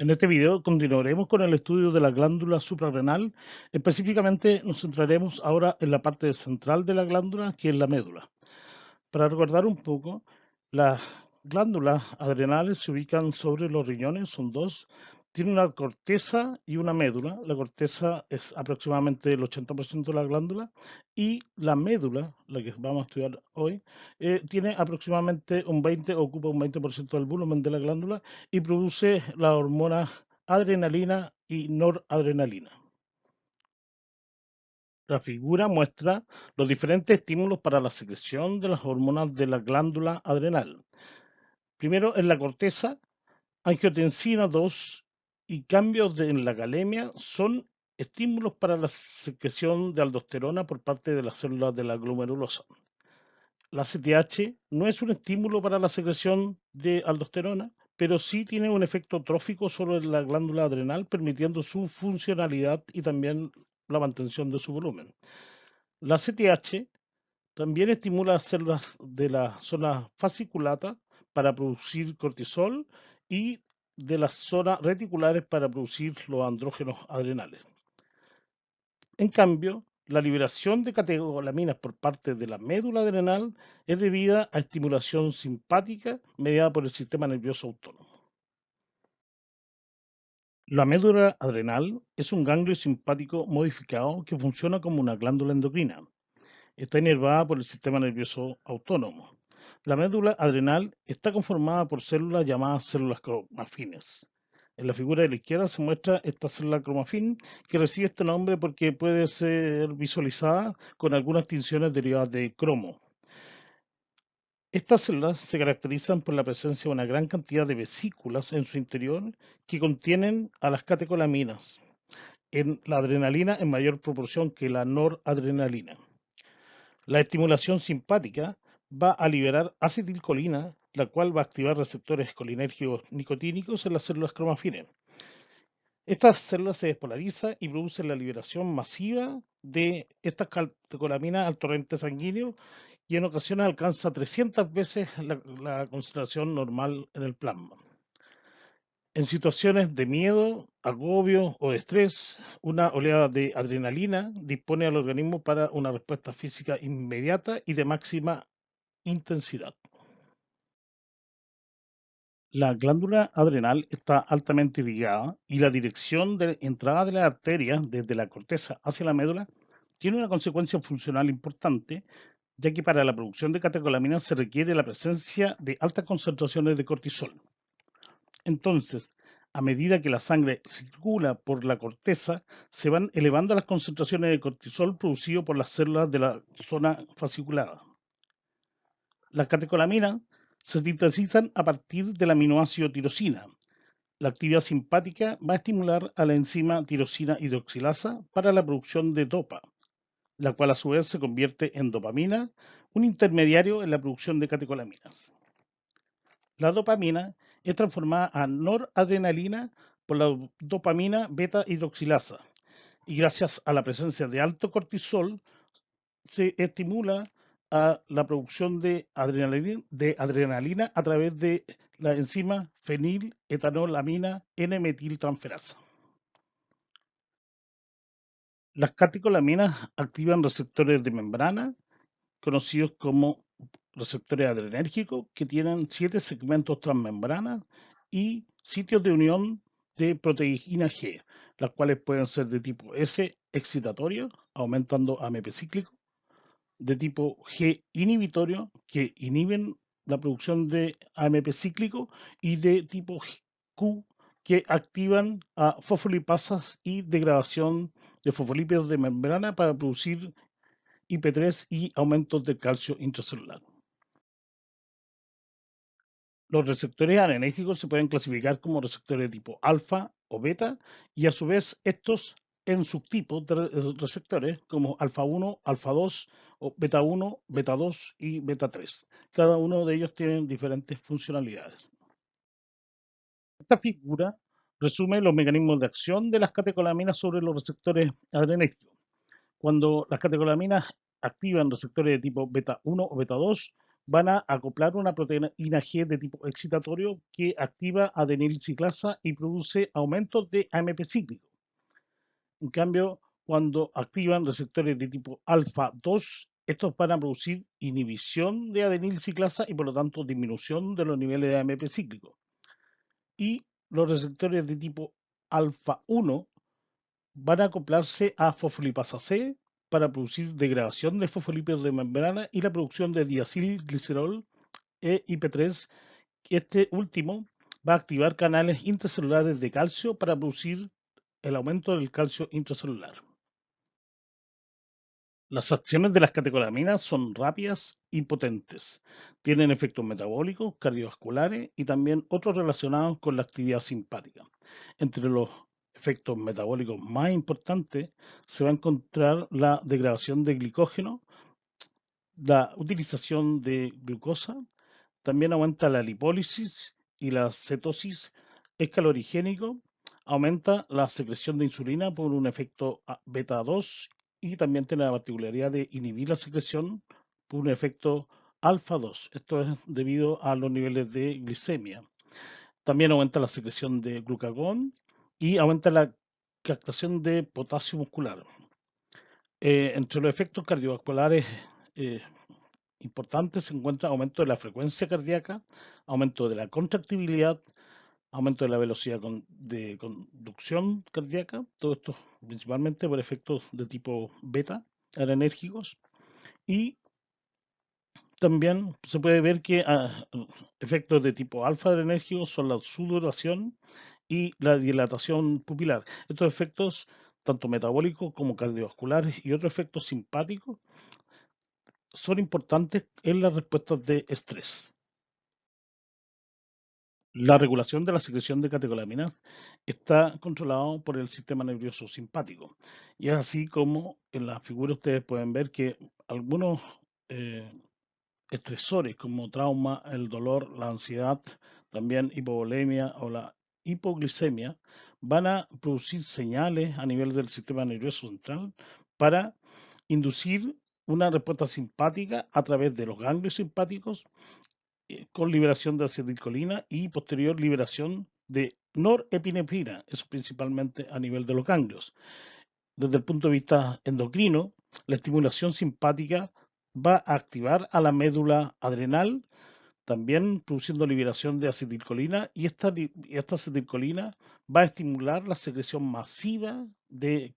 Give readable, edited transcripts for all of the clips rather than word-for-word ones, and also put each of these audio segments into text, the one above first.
En este video continuaremos con el estudio de la glándula suprarrenal. Específicamente nos centraremos ahora en la parte central de la glándula, que es la médula. Para recordar un poco, las glándulas adrenales se ubican sobre los riñones, son dos. Tiene una corteza y una médula. La corteza es aproximadamente el 80% de la glándula y la médula, la que vamos a estudiar hoy, tiene aproximadamente un 20, ocupa un 20% del volumen de la glándula y produce las hormonas adrenalina y noradrenalina. La figura muestra los diferentes estímulos para la secreción de las hormonas de la glándula adrenal. Primero, en la corteza, angiotensina 2 y cambios en la galemia son estímulos para la secreción de aldosterona por parte de las células de la glomerulosa. La CTH no es un estímulo para la secreción de aldosterona, pero sí tiene un efecto trófico sobre la glándula adrenal, permitiendo su funcionalidad y también la mantención de su volumen. La CTH también estimula las células de la zona fasciculata para producir cortisol y de las zonas reticulares para producir los andrógenos adrenales. En cambio, la liberación de catecolaminas por parte de la médula adrenal es debida a estimulación simpática mediada por el sistema nervioso autónomo. La médula adrenal es un ganglio simpático modificado que funciona como una glándula endocrina. Está inervada por el sistema nervioso autónomo. La médula adrenal está conformada por células llamadas células cromafines. En la figura de la izquierda se muestra esta célula cromafin que recibe este nombre porque puede ser visualizada con algunas tinciones derivadas de cromo. Estas células se caracterizan por la presencia de una gran cantidad de vesículas en su interior que contienen a las catecolaminas, en la adrenalina en mayor proporción que la noradrenalina. La estimulación simpática va a liberar acetilcolina, la cual va a activar receptores colinérgicos nicotínicos en las células cromafines. Estas células se despolarizan y producen la liberación masiva de estas catecolaminas al torrente sanguíneo y en ocasiones alcanza 300 veces la concentración normal en el plasma. En situaciones de miedo, agobio o estrés, una oleada de adrenalina dispone al organismo para una respuesta física inmediata y de máxima intensidad. La glándula adrenal está altamente irrigada y la dirección de entrada de la arteria desde la corteza hacia la médula tiene una consecuencia funcional importante, ya que para la producción de catecolaminas se requiere la presencia de altas concentraciones de cortisol. Entonces, a medida que la sangre circula por la corteza, se van elevando las concentraciones de cortisol producido por las células de la zona fasciculada. Las catecolaminas se sintetizan a partir del aminoácido tirosina. La actividad simpática va a estimular a la enzima tirosina hidroxilasa para la producción de dopa, la cual a su vez se convierte en dopamina, un intermediario en la producción de catecolaminas. La dopamina es transformada a noradrenalina por la dopamina beta hidroxilasa y gracias a la presencia de alto cortisol se estimula a la producción de adrenalina a través de la enzima feniletolamina N-metiltransferasa. Las catecolaminas activan receptores de membrana, conocidos como receptores adrenérgicos, que tienen 7 segmentos transmembrana y sitios de unión de proteína G, las cuales pueden ser de tipo S excitatorio, aumentando AMP cíclico, de tipo G inhibitorio, que inhiben la producción de AMP cíclico, y de tipo Q, que activan a fosfolipasas y degradación de fosfolípidos de membrana para producir IP3 y aumentos de calcio intracelular. Los receptores adrenérgicos se pueden clasificar como receptores de tipo alfa o beta y a su vez estos en subtipos de receptores como alfa 1, alfa 2 o beta 1, beta 2 y beta 3. Cada uno de ellos tiene diferentes funcionalidades. Esta figura resume los mecanismos de acción de las catecolaminas sobre los receptores adrenérgicos. Cuando las catecolaminas activan receptores de tipo beta 1 o beta 2, van a acoplar una proteína G de tipo excitatorio que activa adenilciclasa y produce aumentos de AMP cíclico. En cambio, cuando activan receptores de tipo alfa 2, estos van a producir inhibición de adenilciclasa y por lo tanto disminución de los niveles de AMP cíclico. Y los receptores de tipo alfa 1 van a acoplarse a fosfolipasa C para producir degradación de fosfolípidos de membrana y la producción de diacilglicerol e IP3. Este último va a activar canales intracelulares de calcio para producir el aumento del calcio intracelular. Las acciones de las catecolaminas son rápidas y potentes. Tienen efectos metabólicos, cardiovasculares y también otros relacionados con la actividad simpática. Entre los efectos metabólicos más importantes se va a encontrar la degradación de glicógeno, la utilización de glucosa, también aumenta la lipólisis y la cetosis, es calorigénico, aumenta la secreción de insulina por un efecto beta 2 y también tiene la particularidad de inhibir la secreción por un efecto alfa 2. Esto es debido a los niveles de glicemia. También aumenta la secreción de glucagón y aumenta la captación de potasio muscular. Entre los efectos cardiovasculares eh, importantes se encuentra aumento de la frecuencia cardíaca, aumento de la contractibilidad, aumento de la velocidad de conducción cardíaca, todo esto principalmente por efectos de tipo beta, adrenérgicos, y también se puede ver que efectos de tipo alfa adrenérgicos son la sudoración y la dilatación pupilar. Estos efectos, tanto metabólicos como cardiovasculares y otros efectos simpáticos, son importantes en las respuestas de estrés. La regulación de la secreción de catecolaminas está controlado por el sistema nervioso simpático. Y es así como en la figura ustedes pueden ver que algunos eh, estresores como trauma, el dolor, la ansiedad, también hipovolemia o la hipoglicemia van a producir señales a nivel del sistema nervioso central para inducir una respuesta simpática a través de los ganglios simpáticos con liberación de acetilcolina y posterior liberación de norepinefrina, eso principalmente a nivel de los ganglios. Desde el punto de vista endocrino, la estimulación simpática va a activar a la médula adrenal, también produciendo liberación de acetilcolina, y esta acetilcolina va a estimular la secreción masiva de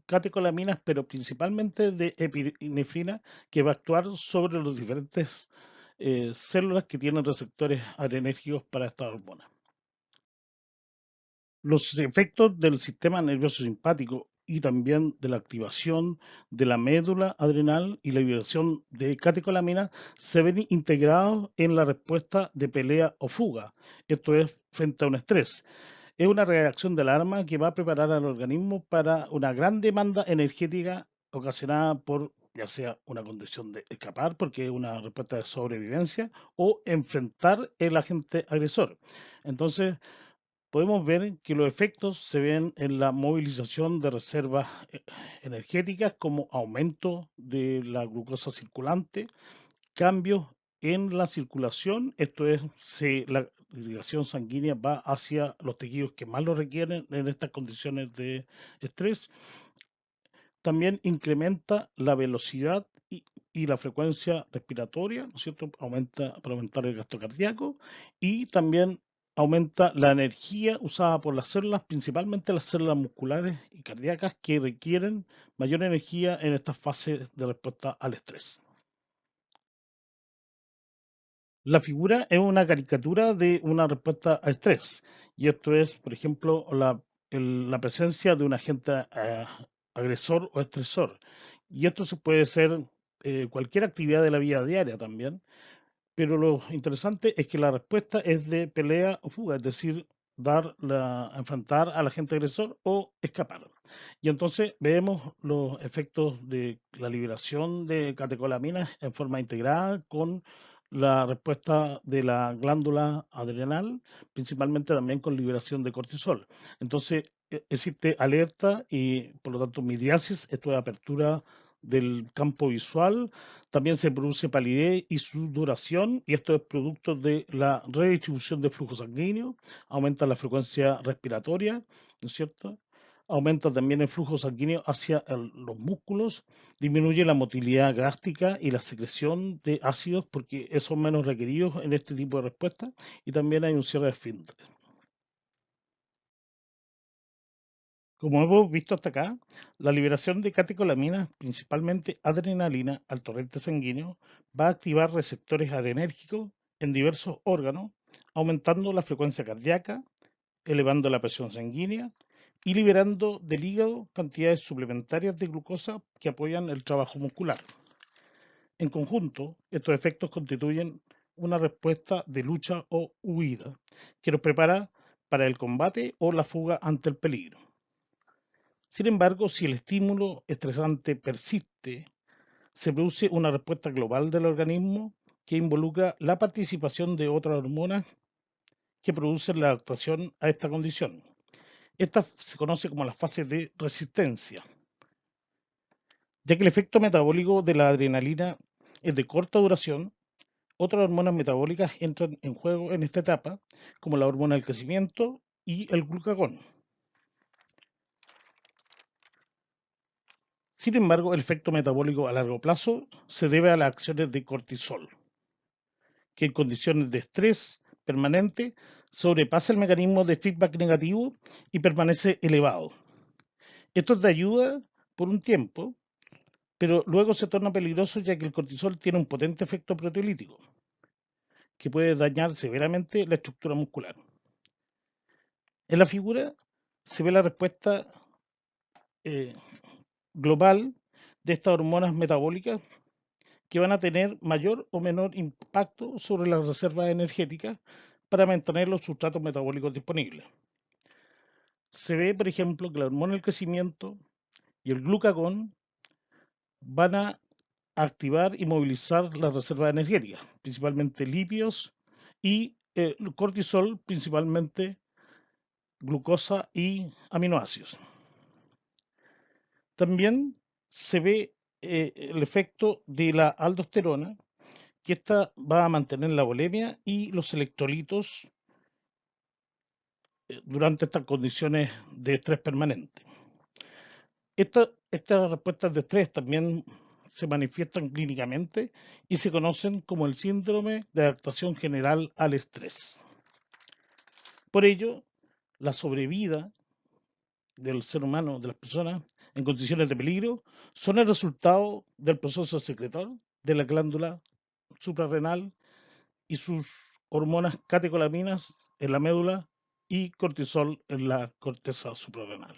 catecolaminas, pero principalmente de epinefrina, que va a actuar sobre los diferentes células que tienen receptores adrenérgicos para esta hormona. Los efectos del sistema nervioso simpático y también de la activación de la médula adrenal y la liberación de catecolaminas se ven integrados en la respuesta de pelea o fuga, esto es frente a un estrés. Es una reacción de alarma que va a preparar al organismo para una gran demanda energética ocasionada por ya sea una condición de escapar, porque es una respuesta de sobrevivencia, o enfrentar el agente agresor. Entonces, podemos ver que los efectos se ven en la movilización de reservas energéticas como aumento de la glucosa circulante, cambios en la circulación, esto es, la irrigación sanguínea va hacia los tejidos que más lo requieren en estas condiciones de estrés. También incrementa la velocidad y la frecuencia respiratoria, ¿no es cierto? Aumenta para aumentar el gasto cardíaco y también aumenta la energía usada por las células, principalmente las células musculares y cardíacas que requieren mayor energía en estas fases de respuesta al estrés. La figura es una caricatura de una respuesta a estrés. Y esto es, por ejemplo, la presencia de un agente agresor o estresor. Y esto se puede ser cualquier actividad de la vida diaria también. Pero lo interesante es que la respuesta es de pelea o fuga, es decir, enfrentar al agente agresor o escapar. Y entonces vemos los efectos de la liberación de catecolaminas en forma integrada con la respuesta de la glándula adrenal, principalmente también con liberación de cortisol. Entonces existe alerta y por lo tanto midriasis, esto es apertura del campo visual, también se produce palidez y sudoración, y esto es producto de la redistribución de flujo sanguíneo, aumenta la frecuencia respiratoria, ¿no es cierto? Aumenta también el flujo sanguíneo hacia los músculos, disminuye la motilidad gástrica y la secreción de ácidos porque son menos requeridos en este tipo de respuesta, y también hay un cierre de esfínteres. Como hemos visto hasta acá, la liberación de catecolaminas, principalmente adrenalina, al torrente sanguíneo, va a activar receptores adrenérgicos en diversos órganos, aumentando la frecuencia cardíaca, elevando la presión sanguínea y liberando del hígado cantidades suplementarias de glucosa que apoyan el trabajo muscular. En conjunto, estos efectos constituyen una respuesta de lucha o huida que nos prepara para el combate o la fuga ante el peligro. Sin embargo, si el estímulo estresante persiste, se produce una respuesta global del organismo que involucra la participación de otras hormonas que producen la adaptación a esta condición. Esta se conoce como la fase de resistencia, ya que el efecto metabólico de la adrenalina es de corta duración. Otras hormonas metabólicas entran en juego en esta etapa, como la hormona del crecimiento y el glucagón. Sin embargo, el efecto metabólico a largo plazo se debe a las acciones de cortisol, que en condiciones de estrés permanente sobrepasa el mecanismo de feedback negativo y permanece elevado. Esto es de ayuda por un tiempo, pero luego se torna peligroso ya que el cortisol tiene un potente efecto proteolítico que puede dañar severamente la estructura muscular. En la figura se ve la respuesta eh, global de estas hormonas metabólicas que van a tener mayor o menor impacto sobre las reservas energéticas para mantener los sustratos metabólicos disponibles. Se ve, por ejemplo, que la hormona del crecimiento y el glucagón van a activar y movilizar las reservas energéticas, principalmente lípidos y cortisol, principalmente glucosa y aminoácidos. También se ve el efecto de la aldosterona, que esta va a mantener la bulimia y los electrolitos durante estas condiciones de estrés permanente. Estas respuestas de estrés también se manifiestan clínicamente y se conocen como el síndrome de adaptación general al estrés. Por ello, la sobrevida del ser humano, de las personas en condiciones de peligro, son el resultado del proceso secretor de la glándula suprarrenal y sus hormonas catecolaminas en la médula y cortisol en la corteza suprarrenal.